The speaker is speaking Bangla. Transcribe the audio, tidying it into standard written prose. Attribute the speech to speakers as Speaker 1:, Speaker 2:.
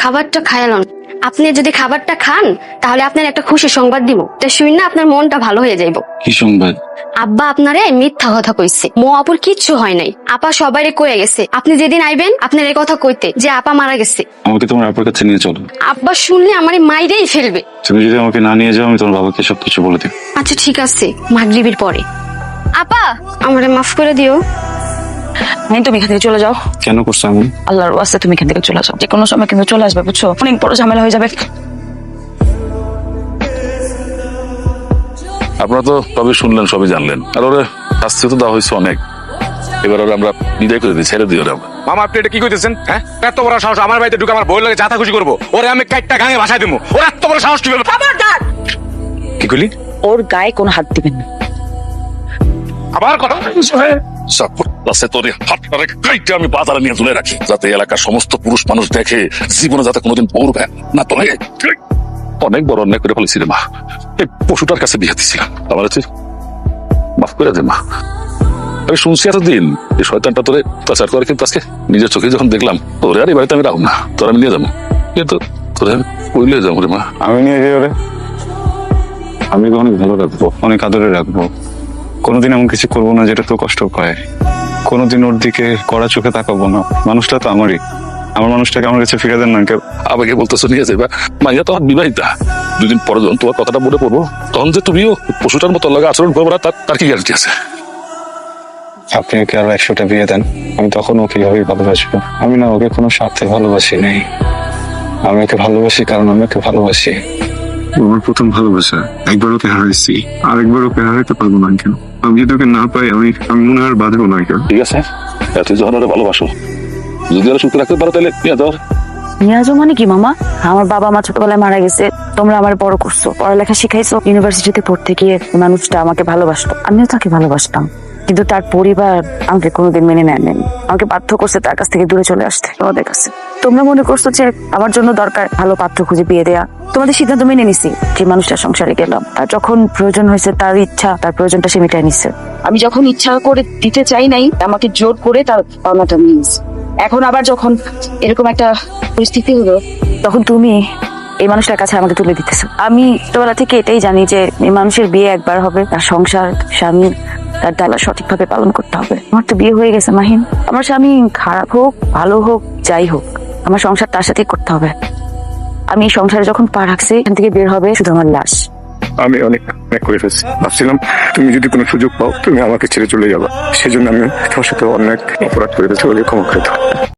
Speaker 1: খাবারটা খায়ালন, আপনি যদি খাবারটা খান তাহলে আপনার একটা খুশি সংবাদ দিব, তা শুন না আপনার মনটা ভালো হয়ে যাইব।
Speaker 2: কি সংবাদ?
Speaker 1: আব্বা আপনারে মিথ্যা কথা কইছে, মো আপুর কিচ্ছু হয় নাই, আপা সবাইরে কয়ে গেছে আপনি যেদিন আইবেন আপনার এই কথা কইতে যে আপা মারা গেছে।
Speaker 2: আমাকে তোমার আপার কাছে নিয়ে চলো।
Speaker 1: আব্বা শুনলে আমারে মাইরেই ফেলবে।
Speaker 2: তুমি যদি আমাকে না নিয়ে যাও আমি তোমার বাবাকে সবকিছু বলে দেব।
Speaker 1: আচ্ছা ঠিক আছে, মাগরিবের পরে। আপা আমারে মাফ করে দিও।
Speaker 3: তুমি এখান থেকে চলে যাও।
Speaker 2: কেন করছো এমন?
Speaker 3: আল্লাহর ওয়াস্তে তুমি এখান থেকে চলে যাও, যে কোনো সময় কিন্তু চলে আসবে, বুঝছো? অনেক বড় ঝামেলা হয়ে যাবে।
Speaker 4: আপনারা তো সবই শুনলেন, সবই জানলেন, আর ওরে শাস্তি তো দেওয়া হয়েছে অনেক। এবার ওরা আমরা বিদায় করে দিই, ছেড়ে দিই ওরা।
Speaker 5: মামা আপনি এটা কি কইতেছেন? হ্যাঁ, এত বড় সাহস আমার বাড়িতে ঢুকে আমার বউয়ের লাগে যাতা খুশি করবো? ওরে আমি কাইটটা গাঙে ভাষায় দেবো। ওর এত বড় সাহস কি?
Speaker 3: খবরদার!
Speaker 5: কি কইলি?
Speaker 3: ওর গায়ে কোনো হাত দিবেন না।
Speaker 5: আবার কথা
Speaker 4: আমি বাজারে নিয়ে তুলে রাখি, যাতে এলাকার সমস্ত পুরুষ মানুষ দেখে, জীবনে যাতে কোনোদিন পড়বে না। তো অনেক বড় অন্যায় করে ফেলেছি রে মা। এই পশুটার কাছে বিয়ে দিছিলাম, আমার হচ্ছে মাফ করে দে মা। আমি শুনছি এতদিন এই শয়তানটা তোরে প্রচার করে, কিন্তু আজকে নিজের চোখে যখন দেখলাম তোরে আর এই বাড়িতে আমি রাখবো না, তোর আমি নিয়ে যাবো। কিন্তু তোরে আমি কইলে যাবো রে মা।
Speaker 2: আমি নিয়ে যাই ওরে, আমি অনেক ভালো রাখবো, অনেক আদরে রাখবো। কোনোদিন এমন কিছু করবো না যেটা তো কষ্ট পায়। কোনোদিন ওর দিকে কড়া চোখে তাকাবো না। মানুষটা তো আমারই, আমার মানুষটাকে আমার কাছে ফিরে দেন না কেউ।
Speaker 4: আমাকে বলতেছো নিয়ে যাবা? মাইয়া তো বিবাহিতা, দুদিন পরে যখন তোমার কথাটা মনে পড়বো তখন যে তুমিও পশুটার মতো লাগে আচরণ করবো না, তার কি গ্যারান্টি আছে?
Speaker 2: আপনি ওকে আরো 100টা বিয়ে দেন, আমি তখন ওকে এভাবেই ভালোবাসবো। আমি না ওকে কোনো স্বার্থে ভালোবাসি নাই, আমি ওকে ভালোবাসি কারণ আমি ওকে ভালোবাসি। আমার প্রথম ভালোবাসা, একবার ওকে হারাইছি, আরেকবার ওকে হারাইতে পারবো না কেন? আমি যদি ওকে না পাই আমি মনে আর বাঁধবো না কেন?
Speaker 4: ঠিক আছে, এত যখন ওরা ভালোবাসো, যদি ওরা সুখে রাখতে পারো তাহলে নিয়ে যাও।
Speaker 3: নিয়ে যাও মানে কি মামা? আমার বাবা মা ছোটবেলায় মারা গেছে, তোমরা আমার বড় করছো, পড়ালেখা শিখাইছো, ইউনিভার্সিটিতে পড়তে গিয়ে মানুষটা আমাকে ভালোবাসতো, আমিও তাকে ভালোবাসতাম। কিন্তু তার পরিবার আমাকে কোনোদিন মেনে নেয়নি, আমাকে বাধ্য করছে তার কাছ থেকে দূরে চলে আসতে তোমাদের কাছে। তোমরা মনে করছো যে আমার জন্য দরকার ভালো পাত্র খুঁজে বিয়ে দেয়া, তোমাদের সিদ্ধান্ত মেনে নিছি, যে মানুষটার সংসারে গেলাম, তার যখন প্রয়োজন হয়েছে তার ইচ্ছা, তার প্রয়োজনটা সে মিটাই নিচ্ছে। আমি যখন ইচ্ছা করে দিতে চাই নাই, আমাকে জোর করে তার পাওনাটা নিয়ে নিছে। এখন আবার যখন এরকম একটা পরিস্থিতি হলো, তখন তুমি এই মানুষটার কাছে আমাকে তুলে দিতেছো। আমি ছোটবেলা থেকে এটাই জানি যে এই মানুষের বিয়ে একবার হবে, তার সংসার, স্বামী, তার দায়িত্ব সঠিকভাবে পালন করতে হবে। আমার তো বিয়ে হয়ে গেছে মাহিন, আমার স্বামী খারাপ হোক ভালো হোক যাই হোক, আমার সংসার তার সাথেই করতে হবে। আমি এই সংসারে যখন পা রাখছি, এখান থেকে বের হবে শুধু আমার লাশ।
Speaker 6: আমি অনেক করে ফেলছি, ভাবছিলাম তুমি যদি কোনো সুযোগ পাও তুমি আমাকে ছেড়ে চলে যাবা, সেজন্য আমি তোমার সাথে অনেক অপরাধ করে দিয়েছি, ক্ষমা করে দাও।